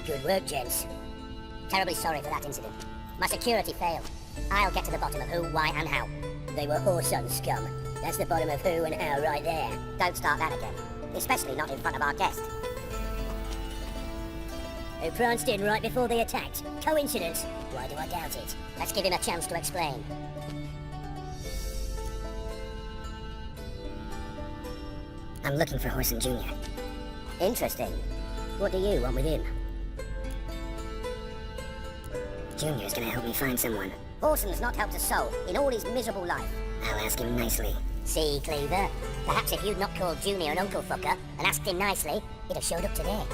Good work, gents. Terribly sorry for that incident. My security failed. I'll get to the bottom of who, why, and how. They were whoreson scum. That's the bottom of who and how right there. Don't start that again. Especially not in front of our guest. Who pranced in right before they attacked. Coincidence? Why do I doubt it? Let's give him a chance to explain. I'm looking for Horson Jr. Interesting. What do you want with him? Junior's gonna help me find someone. Horson's not helped a soul in all his miserable life. I'll ask him nicely. See, Cleaver? Perhaps if you'd not called Junior an uncle fucker and asked him nicely, he'd have showed up today.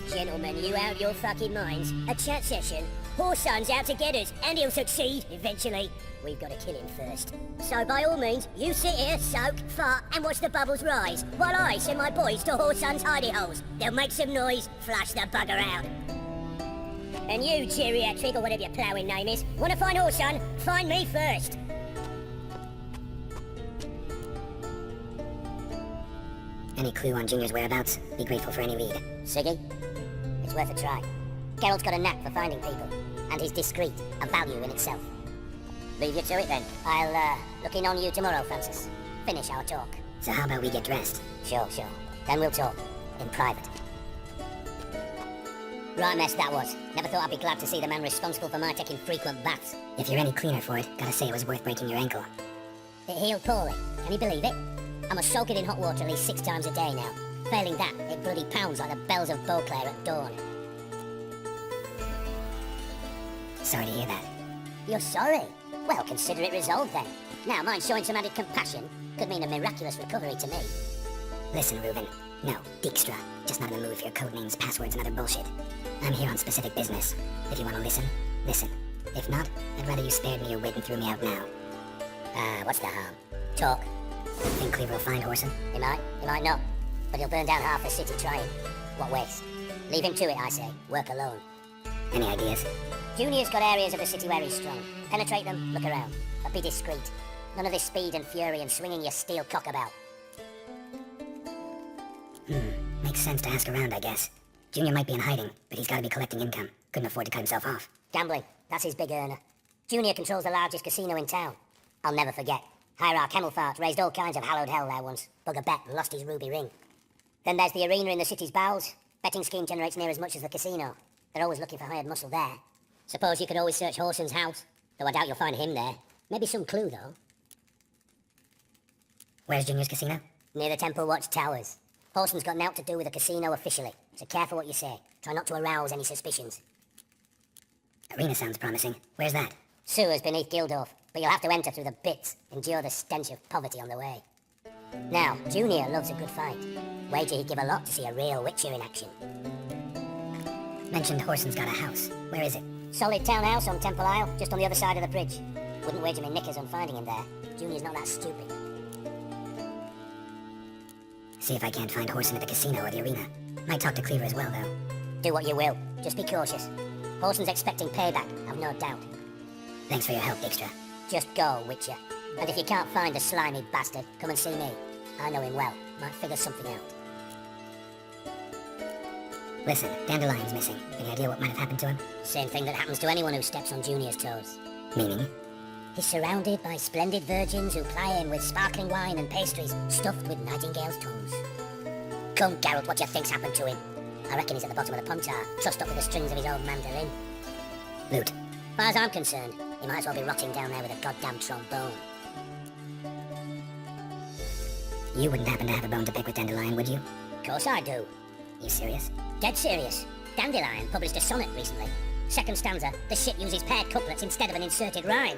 Gentlemen, you out your fucking minds? A chat session? Horson's out to get us, and he'll succeed, eventually. We've got to kill him first. So by all means, you sit here, soak, fart, and watch the bubbles rise, while I send my boys to Horson's hidey holes. They'll make some noise, flush the bugger out. And you, geriatric, or whatever your ploughing name is, want to find Horson? Find me first. Any clue on Junior's whereabouts? Be grateful for any lead. Siggy? It's worth a try. Geralt's got a knack for finding people, and he's discreet, a value in itself. Leave you to it then. I'll, look in on you tomorrow, Francis. Finish our talk. So how about we get dressed? Sure. Then we'll talk. In private. Right mess that was. Never thought I'd be glad to see the man responsible for my taking frequent baths. If you're any cleaner for it, gotta say it was worth breaking your ankle. It healed poorly. Can you believe it? I must soak it in hot water at least 6 times a day now. Failing that, it bloody pounds like the bells of Beauclair at dawn. Sorry to hear that. You're sorry? Well, consider it resolved then. Now, mind showing some added compassion could mean a miraculous recovery to me. Listen, Reuben. No, Dijkstra. Just not in the mood for your code names, passwords, and other bullshit. I'm here on specific business. If you want to listen, listen. If not, I'd rather you spared me your wit and threw me out now. What's the harm? Talk. Think Cleaver will find Horson? He might not. But he'll burn down half the city trying. What waste? Leave him to it, I say. Work alone. Any ideas? Junior's got areas of the city where he's strong. Penetrate them, look around. But be discreet. None of this speed and fury and swinging your steel cock about. Makes sense to ask around, I guess. Junior might be in hiding, but he's gotta be collecting income. Couldn't afford to cut himself off. Gambling. That's his big earner. Junior controls the largest casino in town. I'll never forget. Hierarch Hemmelfart raised all kinds of hallowed hell there once. Bug a bet and lost his ruby ring. Then there's the arena in the city's bowels. Betting scheme generates near as much as the casino. They're always looking for hired muscle there. Suppose you could always search Horson's house. Though I doubt you'll find him there. Maybe some clue, though. Where's Junior's casino? Near the Temple Watch Towers. Horson's got nought to do with the casino officially, so careful what you say. Try not to arouse any suspicions. Arena sounds promising. Where's that? Sewers beneath Gildorf, but you'll have to enter through the bits, endure the stench of poverty on the way. Now, Junior loves a good fight. Wager he'd give a lot to see a real Witcher in action. Mentioned Horson's got a house. Where is it? Solid townhouse on Temple Isle, just on the other side of the bridge. Wouldn't wager me knickers on finding him there. Junior's not that stupid. See if I can't find Horson at the casino or the arena. Might talk to Cleaver as well, though. Do what you will. Just be cautious. Horson's expecting payback, I've no doubt. Thanks for your help, Dijkstra. Just go, Witcher. And if you can't find the slimy bastard, come and see me. I know him well. Might figure something out. Listen, Dandelion's missing. Any idea what might have happened to him? Same thing that happens to anyone who steps on Junior's toes. Meaning? He's surrounded by splendid virgins who ply him with sparkling wine and pastries stuffed with nightingales' tongues. Come, Geralt, what do you think's happened to him? I reckon he's at the bottom of the puntar, trussed up with the strings of his old mandolin. Loot. As far as I'm concerned, he might as well be rotting down there with a goddamn trombone. You wouldn't happen to have a bone to pick with Dandelion, would you? Of course I do. You serious? Dead serious. Dandelion published a sonnet recently. Second stanza, the shit uses paired couplets instead of an inserted rhyme.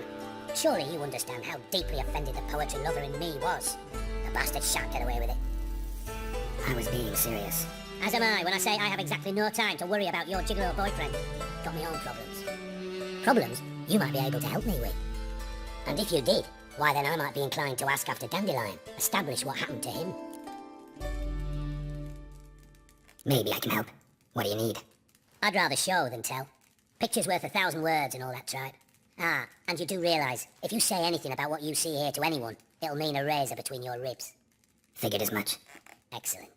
Surely you understand how deeply offended the poetry lover in me was. The bastard shan't get away with it. I was being serious. As am I when I say I have exactly no time to worry about your gigolo boyfriend. Got my own problems. Problems you might be able to help me with. And if you did, why then I might be inclined to ask after Dandelion, establish what happened to him. Maybe I can help. What do you need? I'd rather show than tell. Picture's worth 1,000 words and all that tripe. Ah, and you do realise, if you say anything about what you see here to anyone, it'll mean a razor between your ribs. Figured as much. Excellent.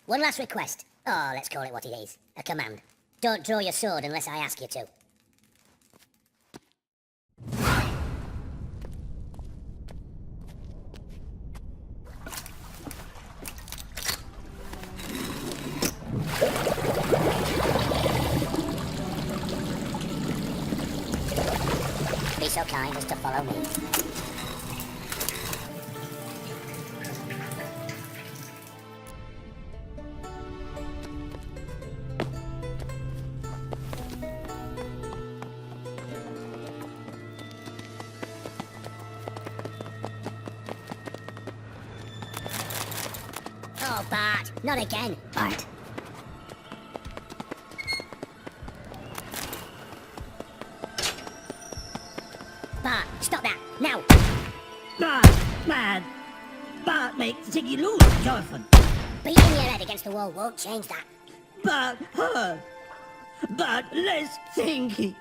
One last request. Oh, let's call it what it is. A command. Don't draw your sword unless I ask you to. Be so kind as to follow me. Oh, Bart, not again. Bart. Bart, stop that, now! Bart, man! Bart makes Ziggy lose, Jonathan! Beating your head against the wall won't change that. Bart hurt! Bart less thinky!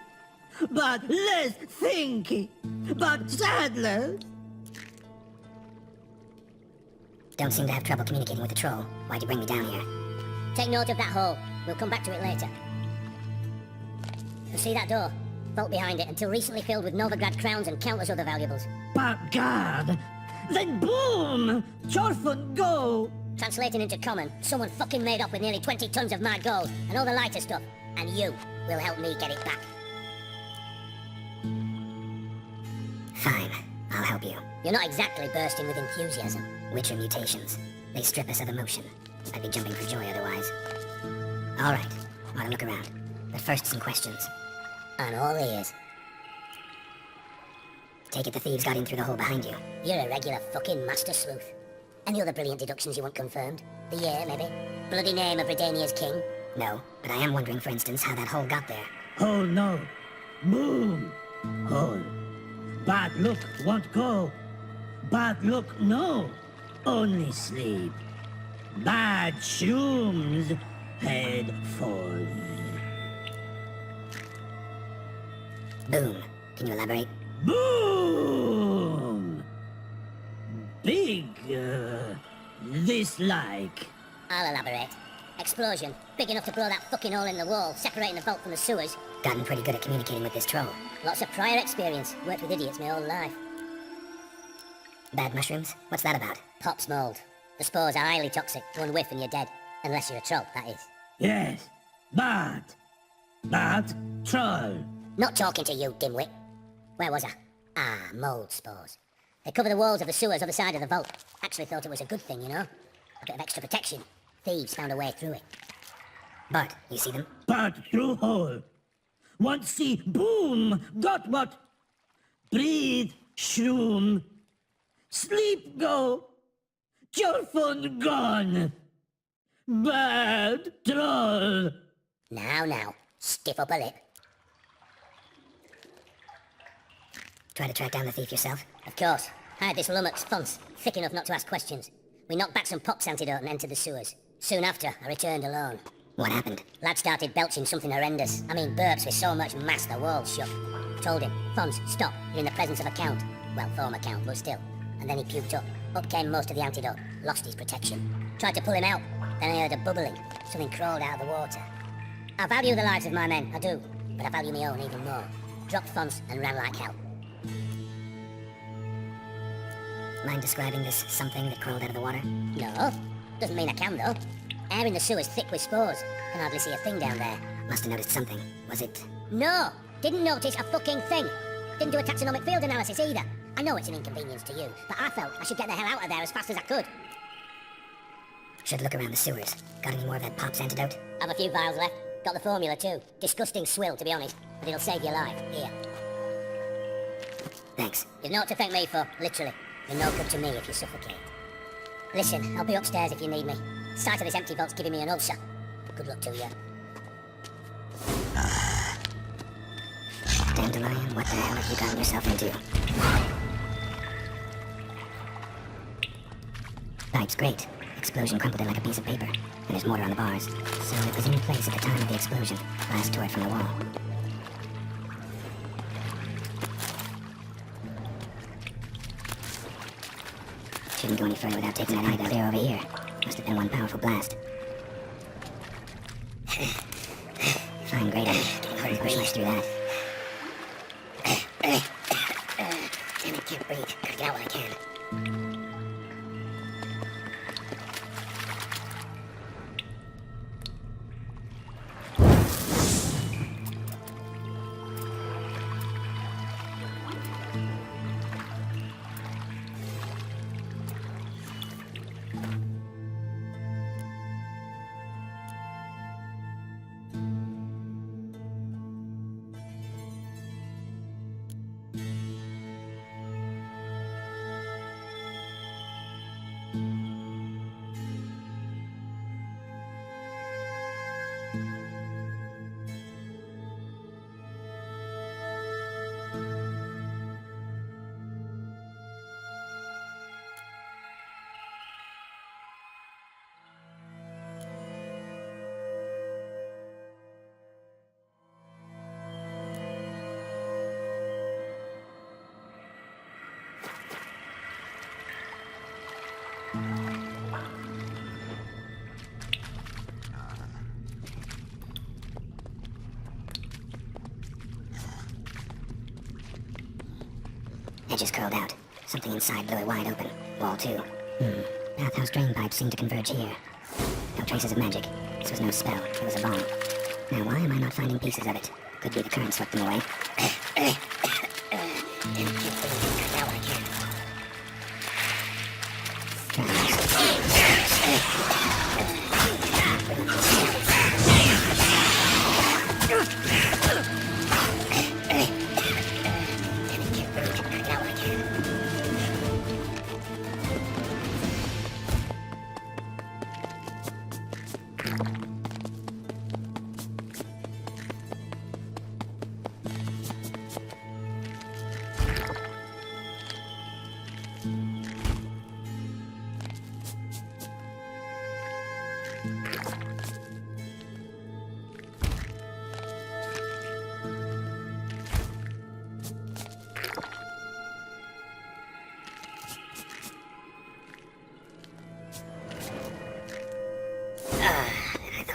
Bart less thinky! Bart sadler! Don't seem to have trouble communicating with the troll. Why'd you bring me down here? Take note of that hole. We'll come back to it later. You see that door? Vault behind it, until recently filled with Novigrad crowns and countless other valuables. Bart God! Then boom! Jonathan go! Translating into common, someone fucking made off with nearly 20 tons of my gold, and all the lighter stuff. And you will help me get it back. Fine. I'll help you. You're not exactly bursting with enthusiasm. Witcher mutations. They strip us of emotion. I'd be jumping for joy otherwise. Alright. I want to look around. But first, some questions. And all ears. Take it the thieves got in through the hole behind you. You're a regular fucking master sleuth. Any other brilliant deductions you want confirmed? The year, maybe? Bloody name of Redania's king? No, but I am wondering, for instance, how that hole got there. Hole no. Boom! Hole. Bad look won't go. Bad look no. Only sleep. Bad shrooms. Head falls. Boom. Can you elaborate? Boom! Big, this like. I'll elaborate. Explosion. Big enough to blow that fucking hole in the wall, separating the vault from the sewers. Gotten pretty good at communicating with this troll. Lots of prior experience. Worked with idiots my whole life. Bad mushrooms? What's that about? Pops mold. The spores are highly toxic. One whiff and you're dead. Unless you're a troll, that is. Yes. Bad. Bad troll. Not talking to you, dimwit. Where was I? Ah, mold spores. They cover the walls of the sewers other side of the vault. Actually thought it was a good thing, you know? A bit of extra protection. Thieves found a way through it. Bart, you see them? Bad through hole. Want see boom. Got what? Breathe. Shroom. Sleep go. Your phone gone. Bad troll. Now. Stiff up a lip. Try to track down the thief yourself? Of course. I had this lummox Fons, thick enough not to ask questions. We knocked back some pox antidote and entered the sewers. Soon after, I returned alone. What happened? Lad started belching something horrendous. I mean, burps with so much mass the walls shook. Told him, Fons, stop, you're in the presence of a count. Well, former count, but still. And then he puked up. Up came most of the antidote. Lost his protection. Tried to pull him out. Then I heard a bubbling. Something crawled out of the water. I value the lives of my men, I do. But I value my own even more. Dropped Fons and ran like hell. Mind describing this something that crawled out of the water? No. Doesn't mean I can, though. Air in the sewer's thick with spores. Can hardly see a thing down there. Must have noticed something. Was it? No! Didn't notice a fucking thing. Didn't do a taxonomic field analysis either. I know it's an inconvenience to you, but I felt I should get the hell out of there as fast as I could. Should look around the sewers. Got any more of that Pops antidote? Have a few vials left. Got the formula too. Disgusting swill, to be honest, but it'll save your life. Here. Thanks. You've naught to thank me for, literally. You're no good to me if you suffocate. Listen, I'll be upstairs if you need me. Sight of this empty vault's giving me an ulcer. Good luck to you. Dandelion, what the hell have you gotten yourself into? That's great. Explosion crumpled it like a piece of paper. And there's mortar on the bars. So it was in place at the time of the explosion. Blast tore it from the wall. Shouldn't go any further without taking an eye out there over here. Must have been one powerful blast. Fine grating. Couldn't push much through that. Damn it, can't breathe. Gotta get out while I can. Edges curled out. Something inside blew it wide open. Wall too. Bathhouse drain pipes seem to converge here. No traces of magic. This was no spell. It was a bomb. Now why am I not finding pieces of it? Could be the current swept them away.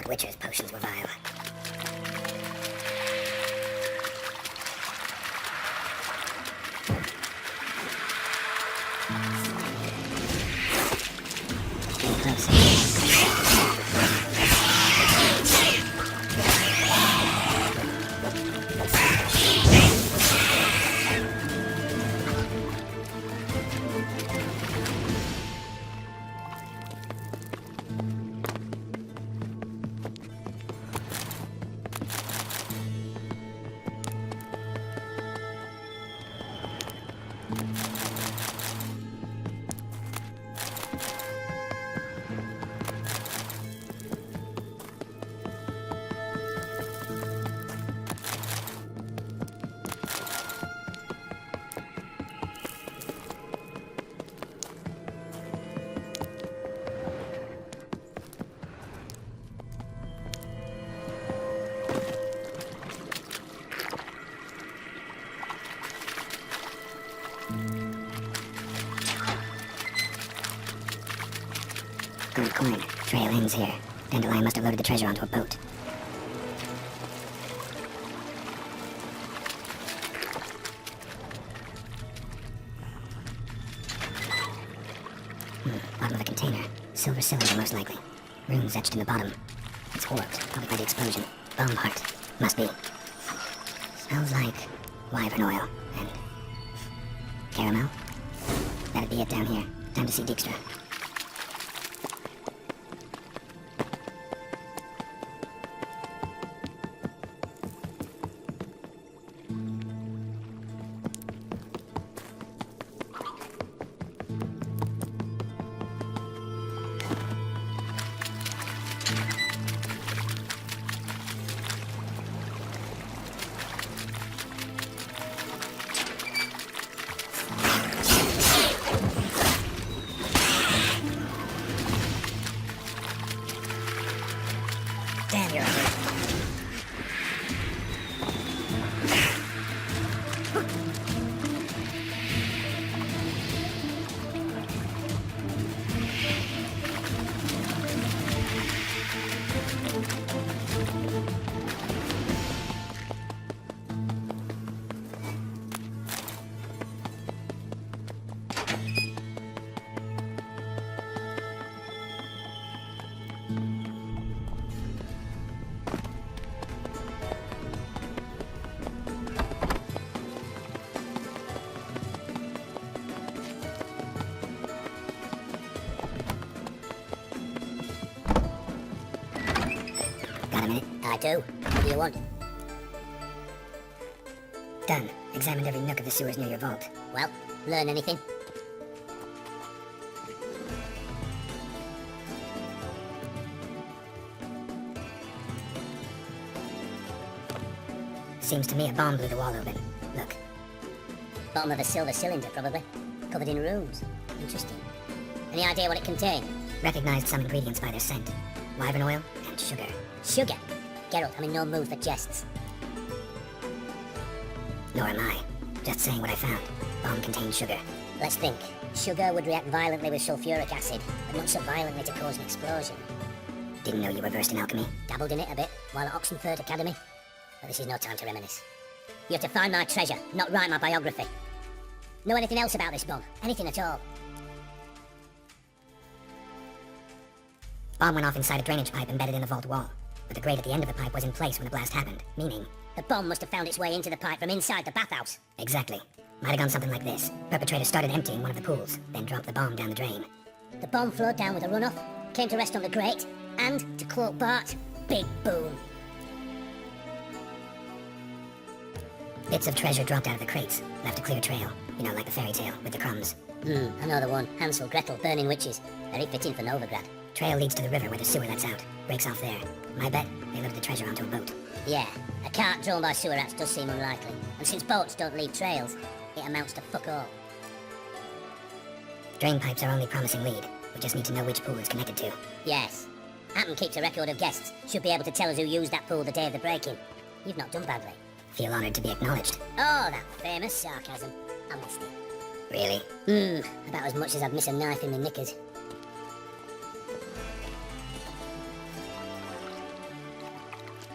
Witcher's potions were vile. Getting close. Gold coin. Trail ends here. Dandelion must have loaded the treasure onto a boat. Bottom of the container. Silver cylinder, most likely. Runes etched in the bottom. It's warped, probably by the explosion. Bomb part. Must be. Smells like wyvern oil and caramel. That'd be it down here. Time to see Dijkstra. Got a minute? I do. What do you want? Done. Examined every nook of the sewers near your vault. Well, learn anything? Seems to me a bomb blew the wall open. Look. Bottom of a silver cylinder, probably. Covered in runes. Interesting. Any idea what it contained? Recognized some ingredients by their scent. Wyvern oil and sugar. Sugar? Geralt, I'm in no mood for jests. Nor am I. Just saying what I found. Bomb contained sugar. Let's think. Sugar would react violently with sulfuric acid, but not so violently to cause an explosion. Didn't know you were versed in alchemy. Dabbled in it a bit while at Oxenford Academy. But this is no time to reminisce. You have to find my treasure, not write my biography. Know anything else about this bomb? Anything at all? Bomb went off inside a drainage pipe embedded in the vault wall. But the grate at the end of the pipe was in place when the blast happened, meaning... The bomb must have found its way into the pipe from inside the bathhouse. Exactly. Might have gone something like this. Perpetrator started emptying one of the pools, then dropped the bomb down the drain. The bomb flowed down with a runoff, came to rest on the grate, and, to quote Bart, big boom. Bits of treasure dropped out of the crates, left a clear trail. You know, like the fairy tale, with the crumbs. I know the one. Hansel, Gretel, burning witches. Very fitting for Novigrad. Trail leads to the river where the sewer lets out. Breaks off there. My bet, they loaded the treasure onto a boat. Yeah, a cart drawn by sewer rats does seem unlikely. And since boats don't leave trails, it amounts to fuck all. Drain pipes are only promising lead. We just need to know which pool it's connected to. Yes. Atom keeps a record of guests. Should be able to tell us who used that pool the day of the break-in. You've not done badly. Feel honored to be acknowledged. Oh, that famous sarcasm. I missed it. Really? About as much as I'd miss a knife in my knickers.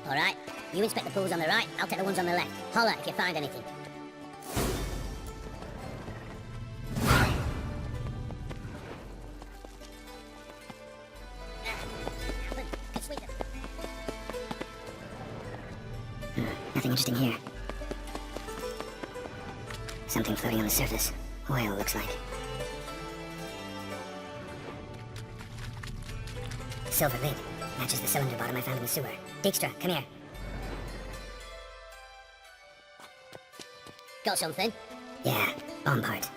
Alright, you inspect the pools on the right, I'll take the ones on the left. Holler if you find anything. Nothing interesting here. Something floating on the surface. Oil, looks like. Silver lid. Matches the cylinder bottom I found in the sewer. Dijkstra, come here. Got something? Yeah, bomb part.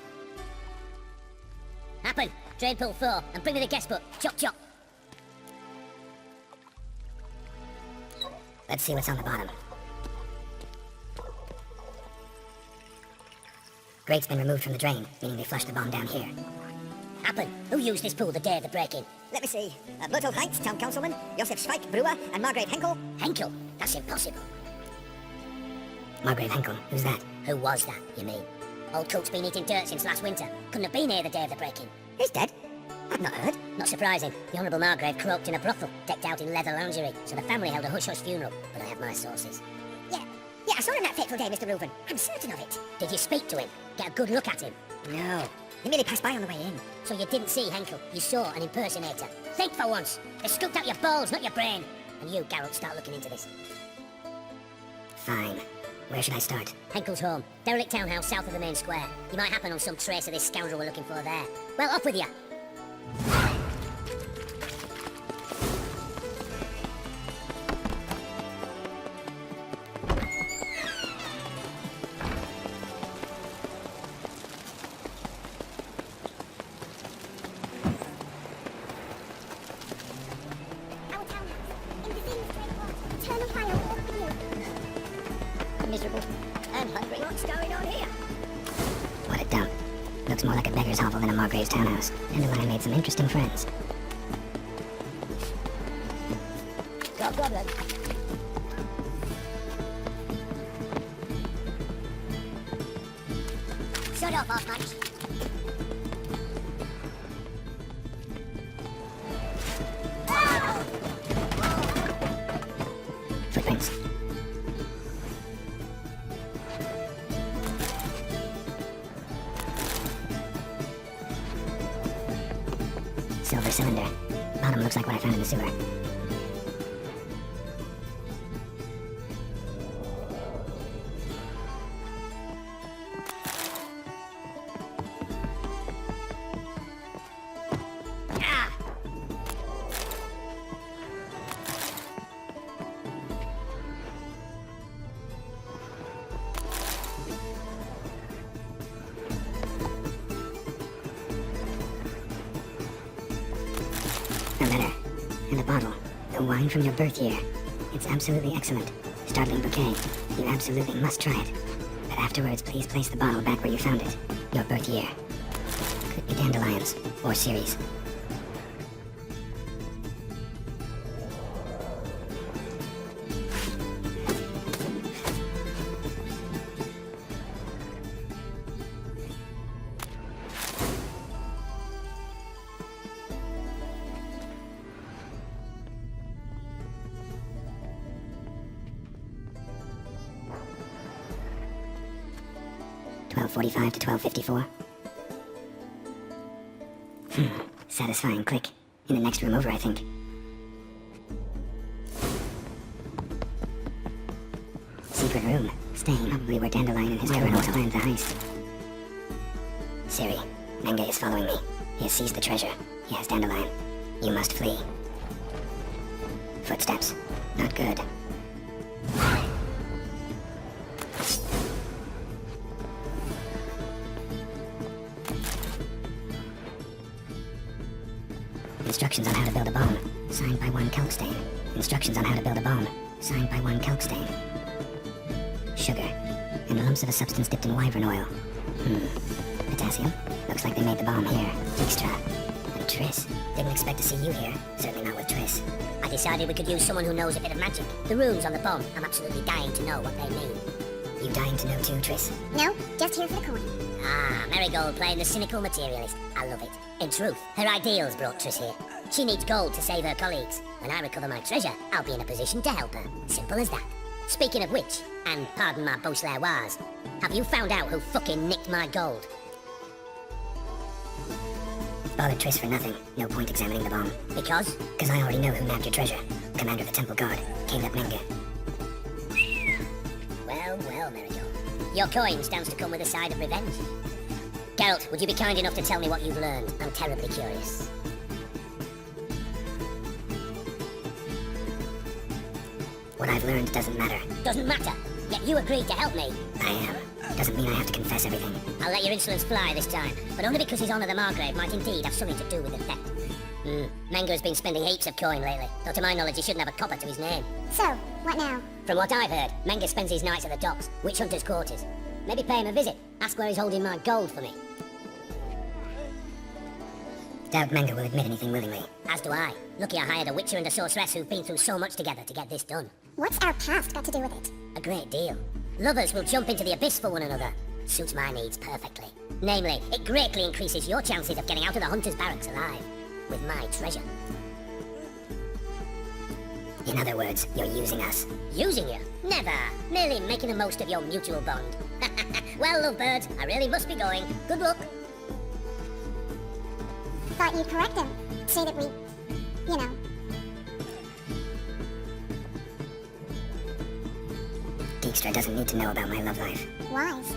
Happen! Drain pool 4, and bring me the guest book. Chop chop! Let's see what's on the bottom. Grate's been removed from the drain, meaning they flushed the bomb down here. Happen! Who used this pool the day of the break-in? Let me see. Bluto Heinz, town councilman, Josef Schweik, brewer, and Margrave Henkel. Henkel? That's impossible. Margrave Henkel, who's that? Who was that, you mean? Old cook's been eating dirt since last winter. Couldn't have been here the day of the break-in. He's dead? I've not heard. Not surprising. The Honourable Margrave croaked in a brothel, decked out in leather lingerie, so the family held a hush-hush funeral, but I have my sources. Yeah, I saw him that fateful day, Mr. Reuben. I'm certain of it. Did you speak to him? Get a good look at him? No. He merely passed by on the way in. So you didn't see Henkel, you saw an impersonator. Think for once. They scooped out your balls, not your brain. And you, Geralt, start looking into this. Fine. Where should I start? Henkel's home. Derelict townhouse south of the main square. You might happen on some trace of this scoundrel we're looking for there. Well, off with you. Miserable and hungry. What's going on here? What a dump. Looks more like a beggar's hovel than a Margrave's townhouse. And I made some interesting friends. No problem. Shut up, Osman. Footprints. Silver cylinder. Bottom looks like what I found in the sewer. Wine from your birth year. It's absolutely excellent. Startling bouquet. You absolutely must try it. But afterwards, please place the bottle back where you found it. Your birth year. Could be dandelions, or series. .45 to 12:54. Satisfying click. In the next room over, I think. Secret room. Staying probably where Dandelion and his criminals planned the heist. Siri, Menge is following me. He has seized the treasure. He has Dandelion. You must flee. Footsteps. Not good. Instructions on how to build a bomb. Signed by one Kelkstain. Instructions on how to build a bomb. Signed by one Kelkstain. Sugar. And lumps of a substance dipped in wyvern oil. Potassium. Looks like they made the bomb here. Dijkstra. And Triss. Didn't expect to see you here. Certainly not with Triss. I decided we could use someone who knows a bit of magic. The runes on the bomb, I'm absolutely dying to know what they mean. You dying to know too, Triss? No, just here for the coin. Ah, Marigold playing the cynical materialist. I love it. In truth, her ideals brought Triss here. She needs gold to save her colleagues. When I recover my treasure, I'll be in a position to help her. Simple as that. Speaking of which, and pardon my Beauclervoise, have you found out who fucking nicked my gold? Bothered Triss for nothing. No point examining the bomb. Because? Because I already know who nabbed your treasure. Commander of the Temple Guard, Caleb Menge. Well, Marigold. Your coin stands to come with a side of revenge. Geralt, would you be kind enough to tell me what you've learned? I'm terribly curious. What I've learned doesn't matter. Doesn't matter. Yet you agreed to help me. I am. Doesn't mean I have to confess everything. I'll let your insolence fly this time, but only because his honour the Margrave might indeed have something to do with the theft. Mengo's been spending heaps of coin lately, though to my knowledge he shouldn't have a copper to his name. So, what now? From what I've heard, Mengo spends his nights at the docks, witch hunter's quarters. Maybe pay him a visit, ask where he's holding my gold for me. Doubt Menge will admit anything willingly. As do I. Lucky I hired a witcher and a sorceress who've been through so much together to get this done. What's our past got to do with it? A great deal. Lovers will jump into the abyss for one another. Suits my needs perfectly. Namely, it greatly increases your chances of getting out of the hunter's barracks alive. With my treasure. In other words, you're using us. Using you? Never. Merely making the most of your mutual bond. Well, lovebirds, I really must be going. Good luck. Thought you'd correct him. Say that we, you know. Dijkstra doesn't need to know about my love life. Wise.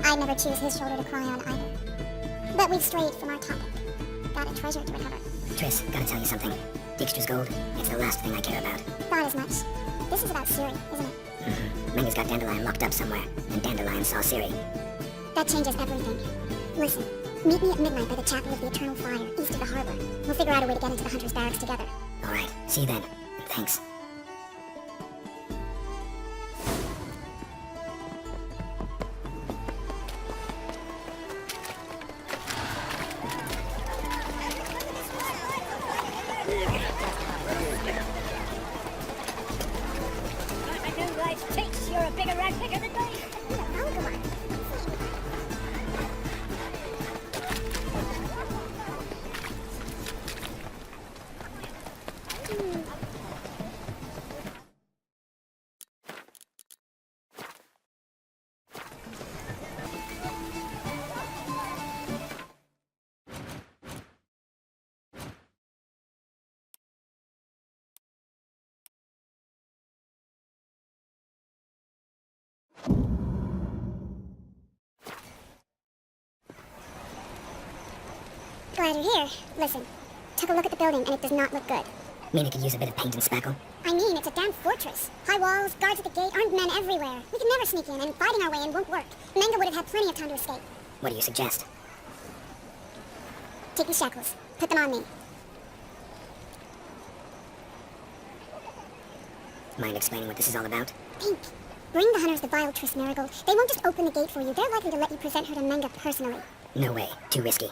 I'd never choose his shoulder to cry on either. But we've strayed from our topic. Got a treasure to recover. Triss, gotta tell you something. Dijkstra's gold, it's the last thing I care about. Thought as much. This is about Siri, isn't it? Menge's got Dandelion locked up somewhere, and Dandelion saw Siri. That changes everything. Listen, meet me at midnight by the Chapel of the Eternal Fire, east of the harbor. We'll figure out a way to get into the Hunter's Barracks together. Alright, see you then. Thanks. You're a bigger rat picker than me. Glad you're here. Listen, took a look at the building and it does not look good. Mean it could use a bit of paint and spackle? I mean, it's a damn fortress. High walls, guards at the gate, armed men everywhere. We can never sneak in, and fighting our way in won't work. Menge would have had plenty of time to escape. What do you suggest? Take these shackles. Put them on me. Mind explaining what this is all about? Pink, bring the hunters the vile Triss Marigold. They won't just open the gate for you. They're likely to let you present her to Menga personally. No way. Too risky.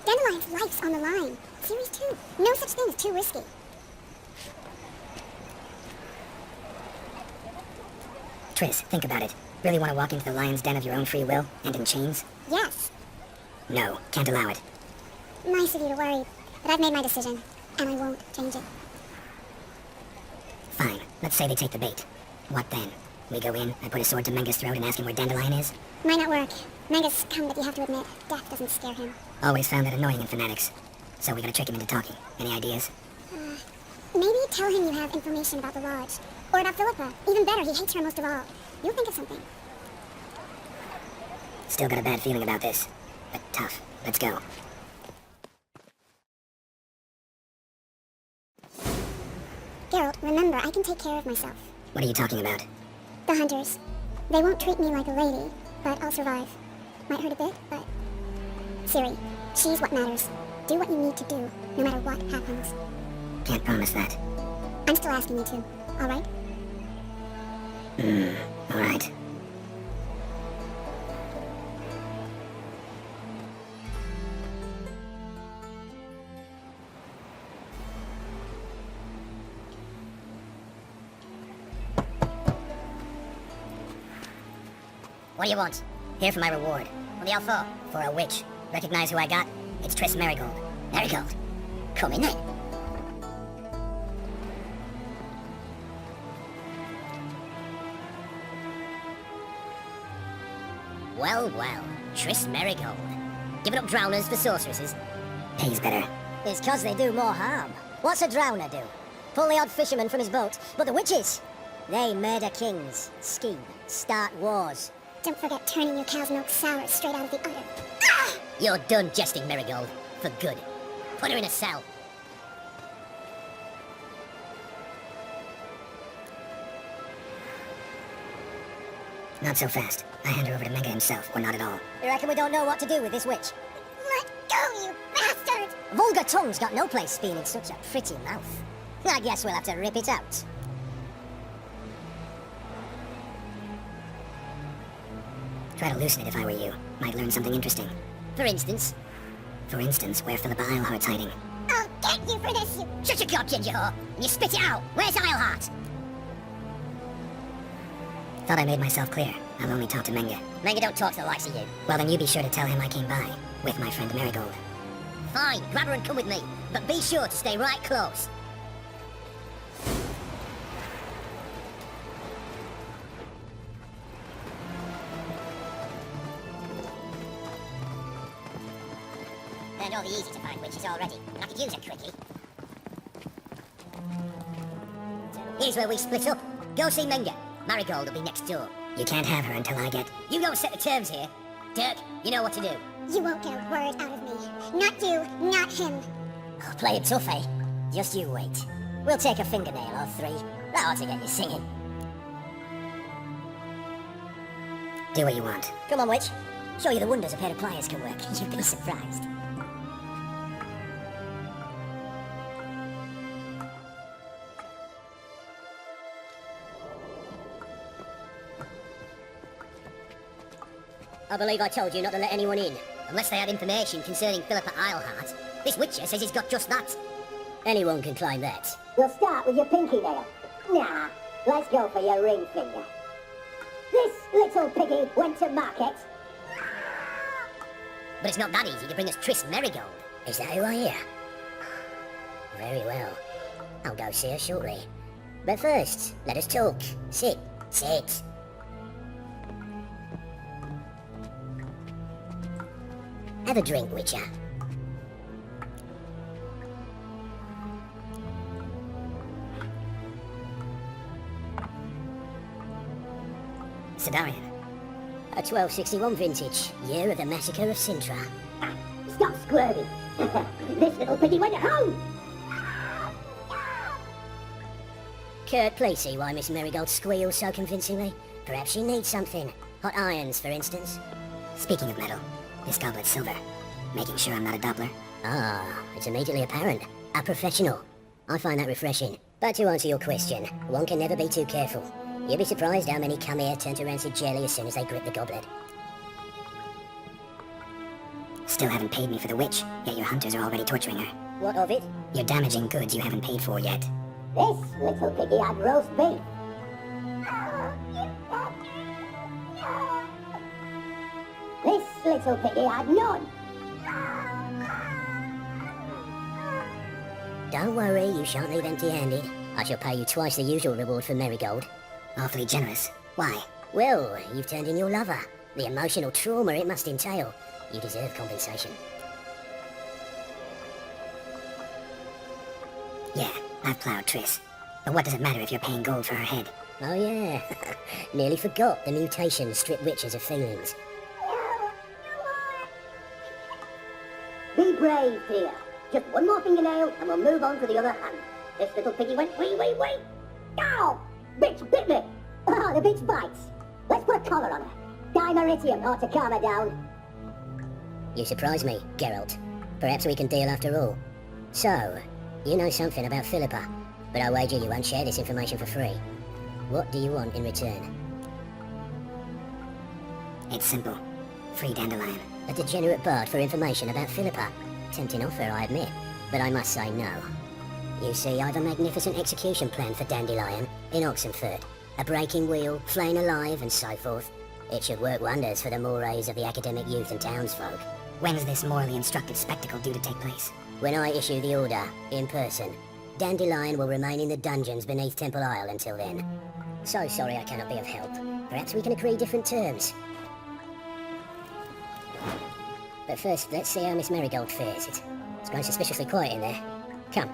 Dandelion's life's on the line. Series 2. No such thing as too risky. Triss, think about it. Really want to walk into the lion's den of your own free will, and in chains? Yes. No, can't allow it. Nice of you to worry, but I've made my decision, and I won't change it. Fine, let's say they take the bait. What then? We go in, I put a sword to Menga's throat and ask him where Dandelion is? Might not work. Menga's come, but you have to admit, death doesn't scare him. Always found that annoying in fanatics. So we gotta trick him into talking. Any ideas? Maybe tell him you have information about the Lodge. Or about Philippa. Even better, he hates her most of all. You'll think of something. Still got a bad feeling about this. But tough. Let's go. Geralt, remember, I can take care of myself. What are you talking about? The hunters. They won't treat me like a lady, but I'll survive. Might hurt a bit, but... Ciri, she's what matters. Do what you need to do, no matter what happens. Can't promise that. I'm still asking you to, alright? Alright. What do you want? Here for my reward. What the hell for? For a witch. Recognize who I got? It's Triss Marigold. Marigold. Come in then. Well, well. Triss Marigold. Giving up drowners for sorceresses. Pays better. It's 'cause they do more harm. What's a drowner do? Pull the odd fisherman from his boat. But the witches, they murder kings, scheme, start wars. Don't forget turning your cow's milk sour straight out of the udder. You're done jesting, Marigold. For good. Put her in a cell. Not so fast. I hand her over to Menga himself, or not at all. You reckon we don't know what to do with this witch? Let go, you bastard! Vulgar tongue's got no place being in such a pretty mouth. I guess we'll have to rip it out. Try to loosen it if I were you. Might learn something interesting. For instance? For instance, where Philippa Eilhart's hiding. I'll get you for this, you... Shut your gob, ginger whore, and you spit it out. Where's Eilhart? Thought I made myself clear. I'll only talk to Menga. Menga don't talk to the likes of you. Well, then you be sure to tell him I came by. With my friend Marigold. Fine, grab her and come with me. But be sure to stay right close. They're all the easy to find witches already. I could use a quickie. Here's where we split up. Go see Menga. Marigold will be next door. You can't have her until I get... You don't set the terms here. Dirk, you know what to do. You won't get a word out of me. Not you, not him. Oh, play it tough, eh? Just you wait. We'll take a fingernail or three. That ought to get you singing. Do what you want. Come on, witch. Show you the wonders a pair of pliers can work. You'd be surprised. I believe I told you not to let anyone in, unless they had information concerning Philippa Eilhart. This witcher says he's got just that. Anyone can climb that. You'll start with your pinky nail. Nah, let's go for your ring finger. This little piggy went to market. But it's not that easy to bring us Triss Marigold. Is that who I hear? Very well. I'll go see her shortly. But first, let us talk. Sit. Sit. Have a drink, Witcher. Sidarian. A 1261 vintage, year of the massacre of Sintra. Stop squirming. This little piggy went home. Kurt, please see why Miss Marigold squeals so convincingly. Perhaps she needs something. Hot irons, for instance. Speaking of metal, this goblet's silver. Making sure I'm not a Doppler. Ah, it's immediately apparent. A professional. I find that refreshing. But to answer your question, one can never be too careful. You'll be surprised how many come here, turn to rancid jelly as soon as they grip the goblet. Still haven't paid me for the witch, yet your hunters are already torturing her. What of it? You're damaging goods you haven't paid for yet. This little piggy had roast beef. This little piggy had none. Don't worry, you shan't leave empty-handed. I shall pay you twice the usual reward for Marigold. Awfully generous. Why? Well, you've turned in your lover. The emotional trauma it must entail. You deserve compensation. Yeah, I've plowed Triss. But what does it matter if you're paying gold for her head? Oh yeah, nearly forgot the mutations strip witches of feelings. Be brave, dear. Just one more fingernail and we'll move on to the other hand. This little piggy went wee. Ow! Bitch bit me! Oh, the bitch bites. Let's put a collar on her. Dimeritium ought to calm her down. You surprise me, Geralt. Perhaps we can deal after all. So, you know something about Philippa, but I wager you won't share this information for free. What do you want in return? It's simple. Free Dandelion. A degenerate bard for information about Philippa. Tempting offer, I admit, but I must say no. You see, I've a magnificent execution plan for Dandelion in Oxenford. A breaking wheel, flaying alive, and so forth. It should work wonders for the mores of the academic youth and townsfolk. When's this morally instructive spectacle due to take place? When I issue the order, in person. Dandelion will remain in the dungeons beneath Temple Isle until then. So sorry I cannot be of help. Perhaps we can agree different terms. But first, let's see how Miss Marigold fares. It's grown suspiciously quiet in there. Come,